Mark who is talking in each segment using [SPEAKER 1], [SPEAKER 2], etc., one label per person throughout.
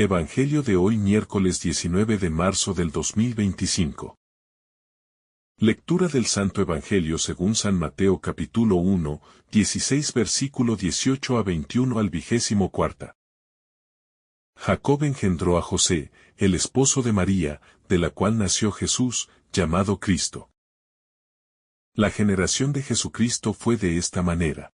[SPEAKER 1] Evangelio de hoy miércoles 19 de marzo del 2025. Lectura del Santo Evangelio según San Mateo capítulo 1, 16 versículo 18 a 21 al 24. Jacob engendró a José, el esposo de María, de la cual nació Jesús, llamado Cristo. La generación de Jesucristo fue de esta manera.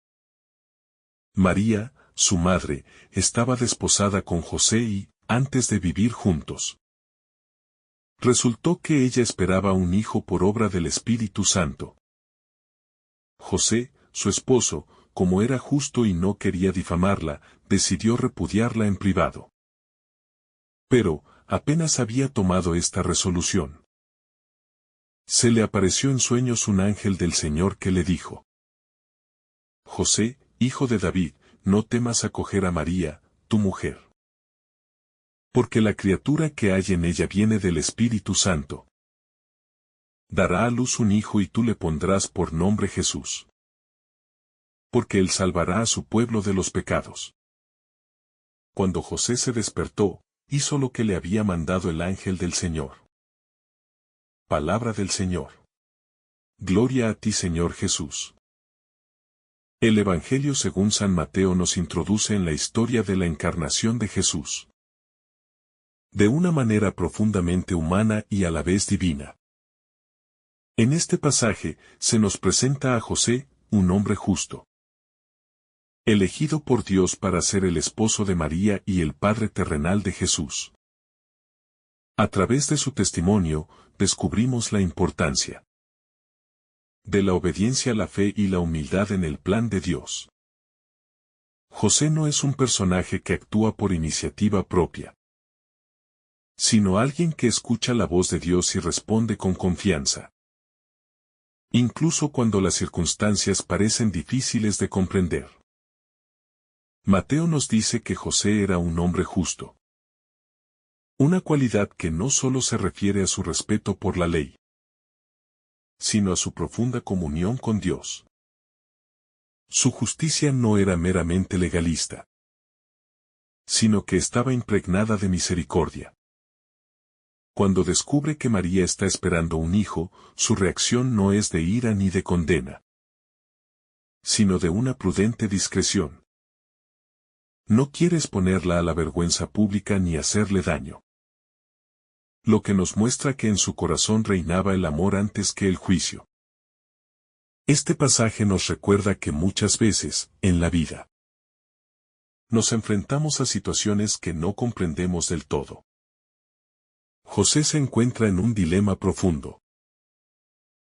[SPEAKER 1] María, su madre, estaba desposada con José y, antes de vivir juntos, resultó que ella esperaba un hijo por obra del Espíritu Santo. José, su esposo, como era justo y no quería difamarla, decidió repudiarla en privado. Pero, apenas había tomado esta resolución, se le apareció en sueños un ángel del Señor que le dijo: José, hijo de David, no temas acoger a María, tu mujer. Porque la criatura que hay en ella viene del Espíritu Santo. Dará a luz un hijo y tú le pondrás por nombre Jesús. Porque él salvará a su pueblo de los pecados. Cuando José se despertó, hizo lo que le había mandado el ángel del Señor. Palabra del Señor. Gloria a ti, Señor Jesús. El Evangelio según San Mateo nos introduce en la historia de la encarnación de Jesús, de una manera profundamente humana y a la vez divina. En este pasaje, se nos presenta a José, un hombre justo, elegido por Dios para ser el esposo de María y el padre terrenal de Jesús. A través de su testimonio, descubrimos la importancia de la obediencia a la fe y la humildad en el plan de Dios. José no es un personaje que actúa por iniciativa propia, sino alguien que escucha la voz de Dios y responde con confianza, incluso cuando las circunstancias parecen difíciles de comprender. Mateo nos dice que José era un hombre justo, una cualidad que no solo se refiere a su respeto por la ley, sino a su profunda comunión con Dios. Su justicia no era meramente legalista, sino que estaba impregnada de misericordia. Cuando descubre que María está esperando un hijo, su reacción no es de ira ni de condena, sino de una prudente discreción. No quiere exponerla a la vergüenza pública ni hacerle daño, lo que nos muestra que en su corazón reinaba el amor antes que el juicio. Este pasaje nos recuerda que muchas veces, en la vida, nos enfrentamos a situaciones que no comprendemos del todo. José se encuentra en un dilema profundo.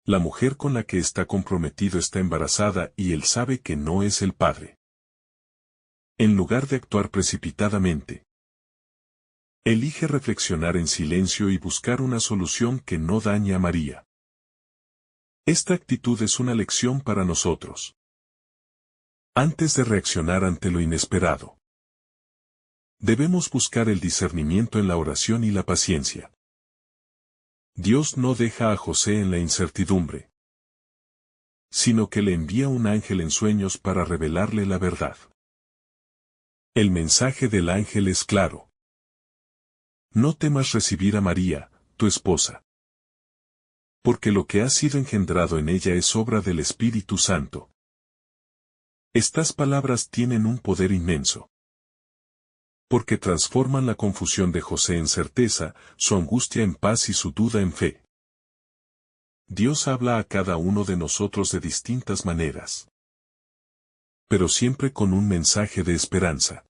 [SPEAKER 1] La mujer con la que está comprometido está embarazada y él sabe que no es el padre. En lugar de actuar precipitadamente, elige reflexionar en silencio y buscar una solución que no dañe a María. Esta actitud es una lección para nosotros. Antes de reaccionar ante lo inesperado, debemos buscar el discernimiento en la oración y la paciencia. Dios no deja a José en la incertidumbre, sino que le envía un ángel en sueños para revelarle la verdad. El mensaje del ángel es claro: no temas recibir a María, tu esposa, porque lo que ha sido engendrado en ella es obra del Espíritu Santo. Estas palabras tienen un poder inmenso, porque transforman la confusión de José en certeza, su angustia en paz y su duda en fe. Dios habla a cada uno de nosotros de distintas maneras, pero siempre con un mensaje de esperanza.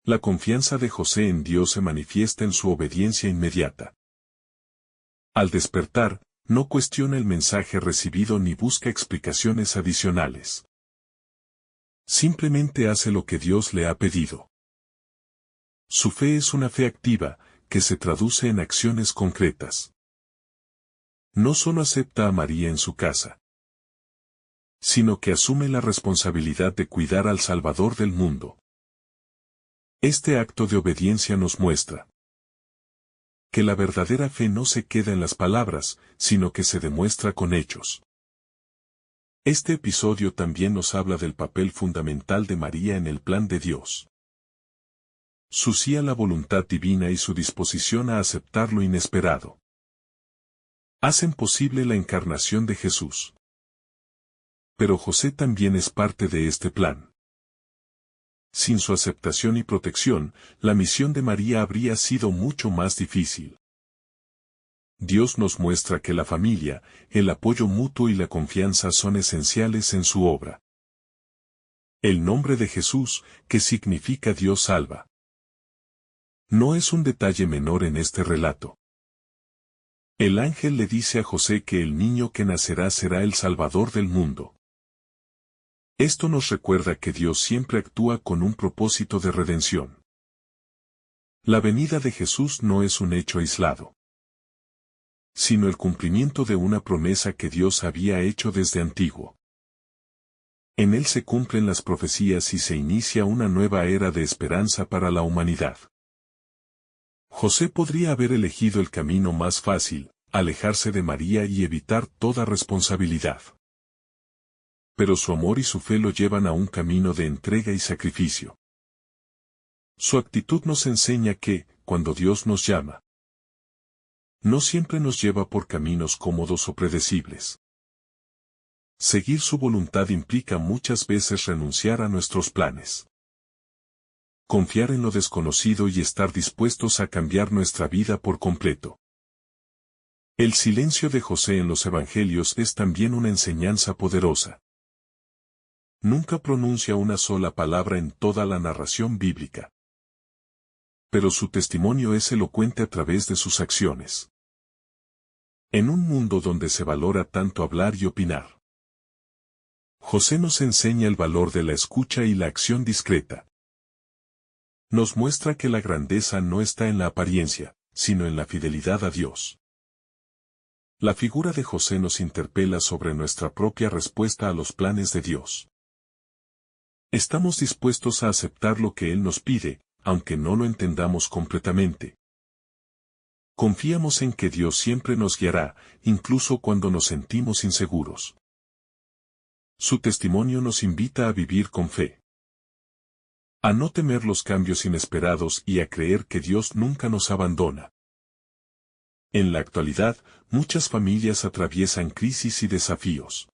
[SPEAKER 1] La confianza de José en Dios se manifiesta en su obediencia inmediata. Al despertar, no cuestiona el mensaje recibido ni busca explicaciones adicionales. Simplemente hace lo que Dios le ha pedido. Su fe es una fe activa, que se traduce en acciones concretas. No solo acepta a María en su casa, sino que asume la responsabilidad de cuidar al Salvador del mundo. Este acto de obediencia nos muestra que la verdadera fe no se queda en las palabras, sino que se demuestra con hechos. Este episodio también nos habla del papel fundamental de María en el plan de Dios. Su sí a la voluntad divina y su disposición a aceptar lo inesperado hacen posible la encarnación de Jesús. Pero José también es parte de este plan. Sin su aceptación y protección, la misión de María habría sido mucho más difícil. Dios nos muestra que la familia, el apoyo mutuo y la confianza son esenciales en su obra. El nombre de Jesús, que significa Dios salva, no es un detalle menor en este relato. El ángel le dice a José que el niño que nacerá será el Salvador del mundo. Esto nos recuerda que Dios siempre actúa con un propósito de redención. La venida de Jesús no es un hecho aislado, sino el cumplimiento de una promesa que Dios había hecho desde antiguo. En él se cumplen las profecías y se inicia una nueva era de esperanza para la humanidad. José podría haber elegido el camino más fácil, alejarse de María y evitar toda responsabilidad. Pero su amor y su fe lo llevan a un camino de entrega y sacrificio. Su actitud nos enseña que, cuando Dios nos llama, no siempre nos lleva por caminos cómodos o predecibles. Seguir su voluntad implica muchas veces renunciar a nuestros planes, confiar en lo desconocido y estar dispuestos a cambiar nuestra vida por completo. El silencio de José en los Evangelios es también una enseñanza poderosa. Nunca pronuncia una sola palabra en toda la narración bíblica, pero su testimonio es elocuente a través de sus acciones. En un mundo donde se valora tanto hablar y opinar, José nos enseña el valor de la escucha y la acción discreta. Nos muestra que la grandeza no está en la apariencia, sino en la fidelidad a Dios. La figura de José nos interpela sobre nuestra propia respuesta a los planes de Dios. Estamos dispuestos a aceptar lo que Él nos pide, aunque no lo entendamos completamente. Confiamos en que Dios siempre nos guiará, incluso cuando nos sentimos inseguros. Su testimonio nos invita a vivir con fe, a no temer los cambios inesperados y a creer que Dios nunca nos abandona. En la actualidad, muchas familias atraviesan crisis y desafíos.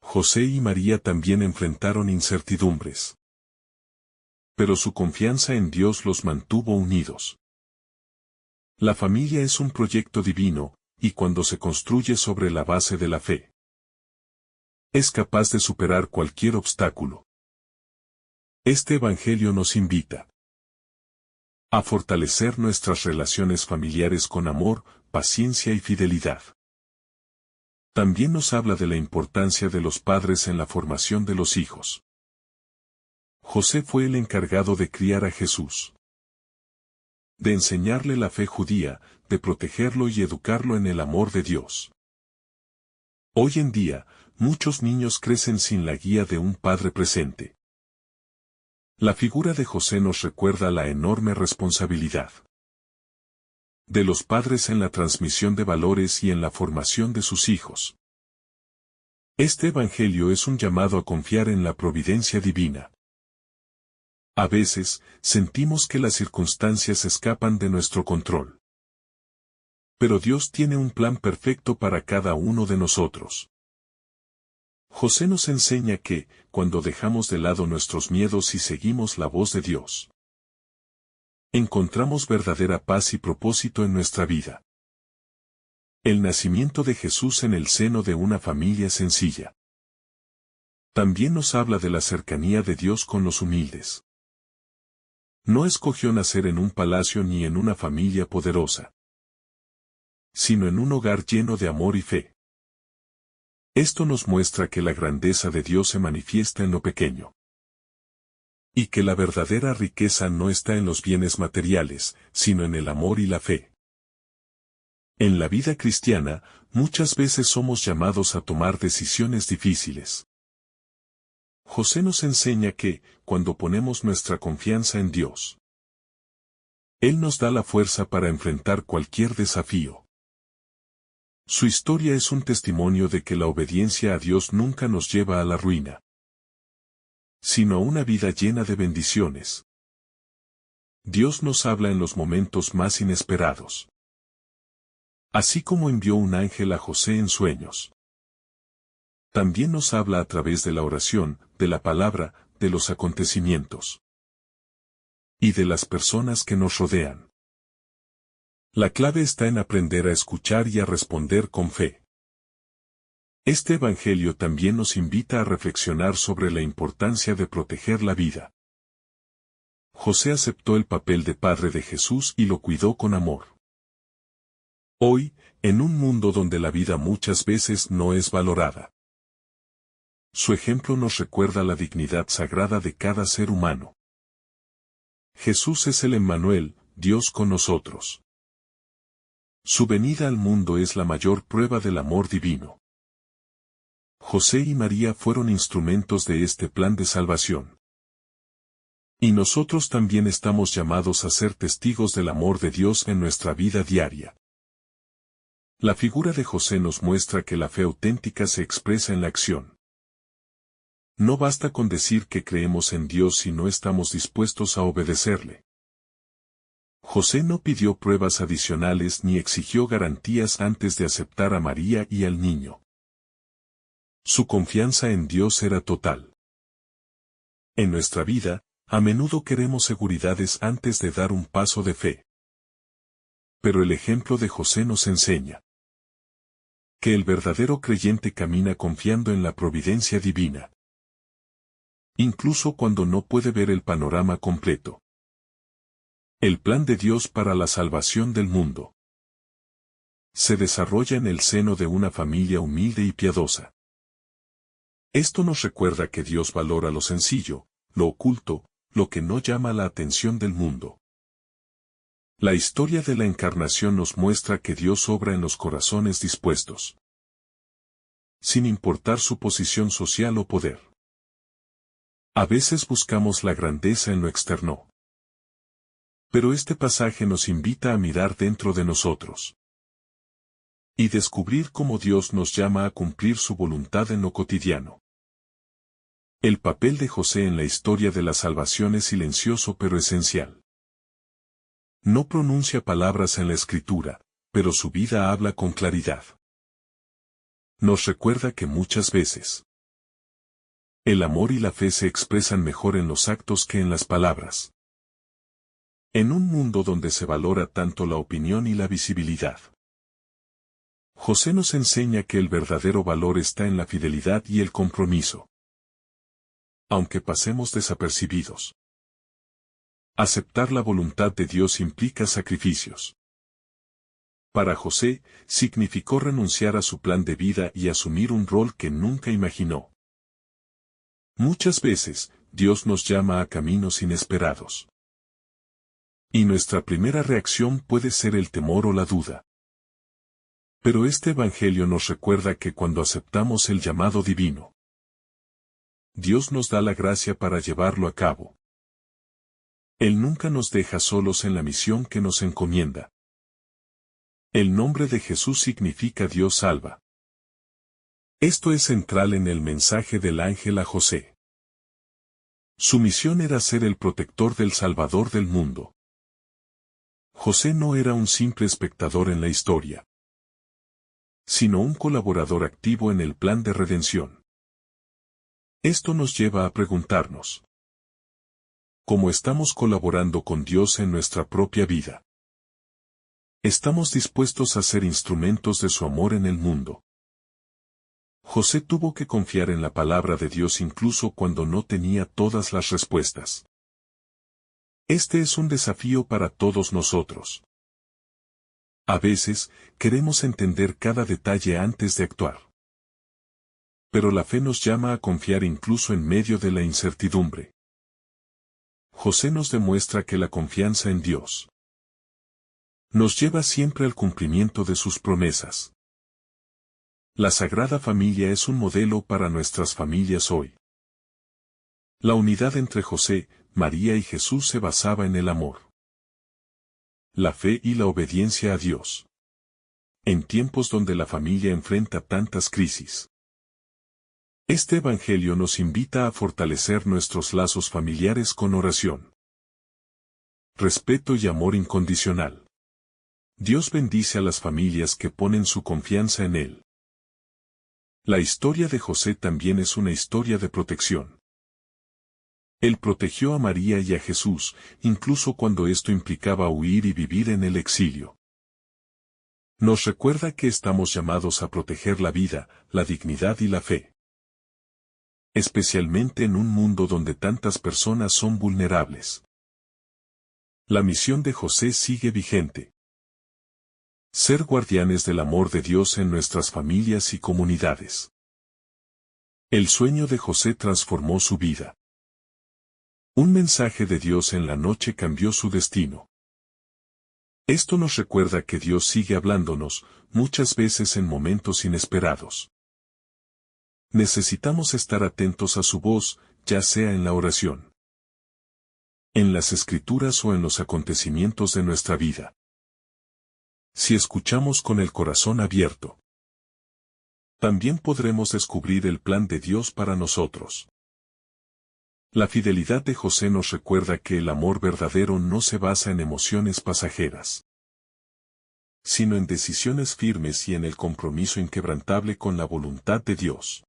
[SPEAKER 1] José y María también enfrentaron incertidumbres, pero su confianza en Dios los mantuvo unidos. La familia es un proyecto divino, y cuando se construye sobre la base de la fe, es capaz de superar cualquier obstáculo. Este Evangelio nos invita a fortalecer nuestras relaciones familiares con amor, paciencia y fidelidad. También nos habla de la importancia de los padres en la formación de los hijos. José fue el encargado de criar a Jesús, de enseñarle la fe judía, de protegerlo y educarlo en el amor de Dios. Hoy en día, muchos niños crecen sin la guía de un padre presente. La figura de José nos recuerda la enorme responsabilidad de los padres en la transmisión de valores y en la formación de sus hijos. Este Evangelio es un llamado a confiar en la providencia divina. A veces, sentimos que las circunstancias escapan de nuestro control. Pero Dios tiene un plan perfecto para cada uno de nosotros. José nos enseña que, cuando dejamos de lado nuestros miedos y seguimos la voz de Dios, encontramos verdadera paz y propósito en nuestra vida. El nacimiento de Jesús en el seno de una familia sencilla también nos habla de la cercanía de Dios con los humildes. No escogió nacer en un palacio ni en una familia poderosa, sino en un hogar lleno de amor y fe. Esto nos muestra que la grandeza de Dios se manifiesta en lo pequeño, y que la verdadera riqueza no está en los bienes materiales, sino en el amor y la fe. En la vida cristiana, muchas veces somos llamados a tomar decisiones difíciles. José nos enseña que, cuando ponemos nuestra confianza en Dios, Él nos da la fuerza para enfrentar cualquier desafío. Su historia es un testimonio de que la obediencia a Dios nunca nos lleva a la ruina, sino a una vida llena de bendiciones. Dios nos habla en los momentos más inesperados. Así como envió un ángel a José en sueños. También nos habla a través de la oración, de la palabra, de los acontecimientos. Y de las personas que nos rodean. La clave está en aprender a escuchar y a responder con fe. Este evangelio también nos invita a reflexionar sobre la importancia de proteger la vida. José aceptó el papel de padre de Jesús y lo cuidó con amor. Hoy, en un mundo donde la vida muchas veces no es valorada, su ejemplo nos recuerda la dignidad sagrada de cada ser humano. Jesús es el Emmanuel, Dios con nosotros. Su venida al mundo es la mayor prueba del amor divino. José y María fueron instrumentos de este plan de salvación. Y nosotros también estamos llamados a ser testigos del amor de Dios en nuestra vida diaria. La figura de José nos muestra que la fe auténtica se expresa en la acción. No basta con decir que creemos en Dios si no estamos dispuestos a obedecerle. José no pidió pruebas adicionales ni exigió garantías antes de aceptar a María y al niño. Su confianza en Dios era total. En nuestra vida, a menudo queremos seguridades antes de dar un paso de fe. Pero el ejemplo de José nos enseña que el verdadero creyente camina confiando en la providencia divina. Incluso cuando no puede ver el panorama completo. El plan de Dios para la salvación del mundo se desarrolla en el seno de una familia humilde y piadosa. Esto nos recuerda que Dios valora lo sencillo, lo oculto, lo que no llama la atención del mundo. La historia de la encarnación nos muestra que Dios obra en los corazones dispuestos, sin importar su posición social o poder. A veces buscamos la grandeza en lo externo. Pero este pasaje nos invita a mirar dentro de nosotros y descubrir cómo Dios nos llama a cumplir su voluntad en lo cotidiano. El papel de José en la historia de la salvación es silencioso pero esencial. No pronuncia palabras en la Escritura, pero su vida habla con claridad. Nos recuerda que muchas veces el amor y la fe se expresan mejor en los actos que en las palabras. En un mundo donde se valora tanto la opinión y la visibilidad, José nos enseña que el verdadero valor está en la fidelidad y el compromiso. Aunque pasemos desapercibidos, aceptar la voluntad de Dios implica sacrificios. Para José, significó renunciar a su plan de vida y asumir un rol que nunca imaginó. Muchas veces, Dios nos llama a caminos inesperados. Y nuestra primera reacción puede ser el temor o la duda. Pero este evangelio nos recuerda que cuando aceptamos el llamado divino, Dios nos da la gracia para llevarlo a cabo. Él nunca nos deja solos en la misión que nos encomienda. El nombre de Jesús significa Dios salva. Esto es central en el mensaje del ángel a José. Su misión era ser el protector del Salvador del mundo. José no era un simple espectador en la historia, sino un colaborador activo en el plan de redención. Esto nos lleva a preguntarnos: ¿cómo estamos colaborando con Dios en nuestra propia vida? ¿Estamos dispuestos a ser instrumentos de su amor en el mundo? José tuvo que confiar en la palabra de Dios incluso cuando no tenía todas las respuestas. Este es un desafío para todos nosotros. A veces, queremos entender cada detalle antes de actuar. Pero la fe nos llama a confiar incluso en medio de la incertidumbre. José nos demuestra que la confianza en Dios nos lleva siempre al cumplimiento de sus promesas. La Sagrada Familia es un modelo para nuestras familias hoy. La unidad entre José, María y Jesús se basaba en el amor, la fe y la obediencia a Dios. En tiempos donde la familia enfrenta tantas crisis, este evangelio nos invita a fortalecer nuestros lazos familiares con oración, respeto y amor incondicional. Dios bendice a las familias que ponen su confianza en Él. La historia de José también es una historia de protección. Él protegió a María y a Jesús, incluso cuando esto implicaba huir y vivir en el exilio. Nos recuerda que estamos llamados a proteger la vida, la dignidad y la fe. Especialmente en un mundo donde tantas personas son vulnerables. La misión de José sigue vigente. Ser guardianes del amor de Dios en nuestras familias y comunidades. El sueño de José transformó su vida. Un mensaje de Dios en la noche cambió su destino. Esto nos recuerda que Dios sigue hablándonos, muchas veces en momentos inesperados. Necesitamos estar atentos a su voz, ya sea en la oración, en las Escrituras o en los acontecimientos de nuestra vida. Si escuchamos con el corazón abierto, también podremos descubrir el plan de Dios para nosotros. La fidelidad de José nos recuerda que el amor verdadero no se basa en emociones pasajeras, sino en decisiones firmes y en el compromiso inquebrantable con la voluntad de Dios.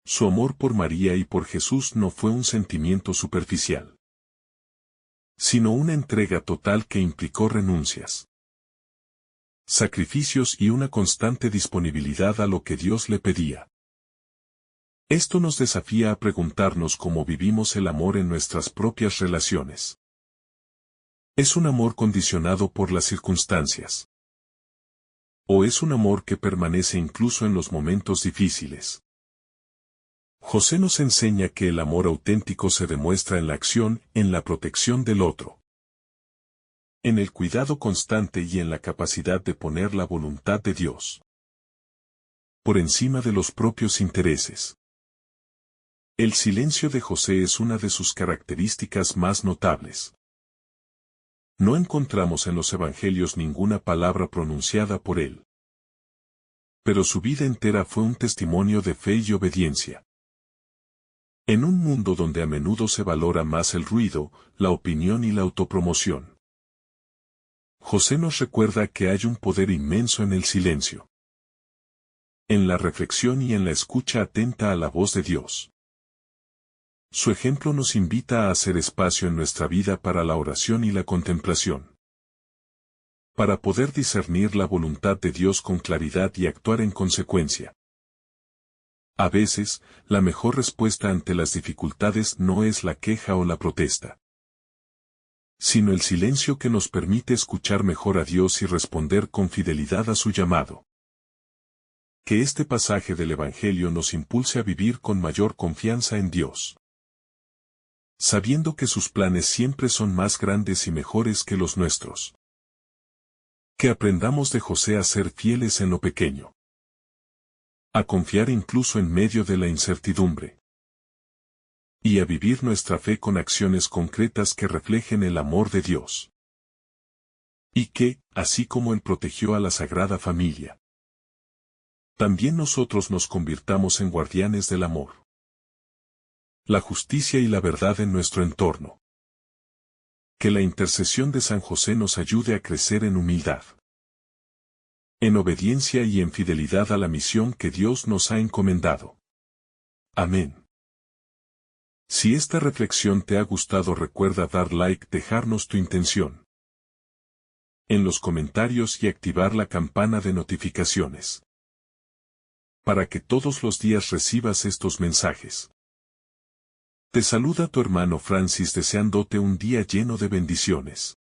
[SPEAKER 1] Su amor por María y por Jesús no fue un sentimiento superficial, sino una entrega total que implicó renuncias, sacrificios y una constante disponibilidad a lo que Dios le pedía. Esto nos desafía a preguntarnos cómo vivimos el amor en nuestras propias relaciones. ¿Es un amor condicionado por las circunstancias? ¿O es un amor que permanece incluso en los momentos difíciles? José nos enseña que el amor auténtico se demuestra en la acción, en la protección del otro, en el cuidado constante y en la capacidad de poner la voluntad de Dios por encima de los propios intereses. El silencio de José es una de sus características más notables. No encontramos en los evangelios ninguna palabra pronunciada por él. Pero su vida entera fue un testimonio de fe y obediencia. En un mundo donde a menudo se valora más el ruido, la opinión y la autopromoción, José nos recuerda que hay un poder inmenso en el silencio, en la reflexión y en la escucha atenta a la voz de Dios. Su ejemplo nos invita a hacer espacio en nuestra vida para la oración y la contemplación, para poder discernir la voluntad de Dios con claridad y actuar en consecuencia. A veces, la mejor respuesta ante las dificultades no es la queja o la protesta, sino el silencio que nos permite escuchar mejor a Dios y responder con fidelidad a su llamado. Que este pasaje del Evangelio nos impulse a vivir con mayor confianza en Dios, sabiendo que sus planes siempre son más grandes y mejores que los nuestros. Que aprendamos de José a ser fieles en lo pequeño, a confiar incluso en medio de la incertidumbre, y a vivir nuestra fe con acciones concretas que reflejen el amor de Dios. Y que, así como Él protegió a la Sagrada Familia, también nosotros nos convirtamos en guardianes del amor, la justicia y la verdad en nuestro entorno. Que la intercesión de San José nos ayude a crecer en humildad, en obediencia y en fidelidad a la misión que Dios nos ha encomendado. Amén. Si esta reflexión te ha gustado, recuerda dar like, dejarnos tu intención en los comentarios y activar la campana de notificaciones, para que todos los días recibas estos mensajes. Te saluda tu hermano Francis deseándote un día lleno de bendiciones.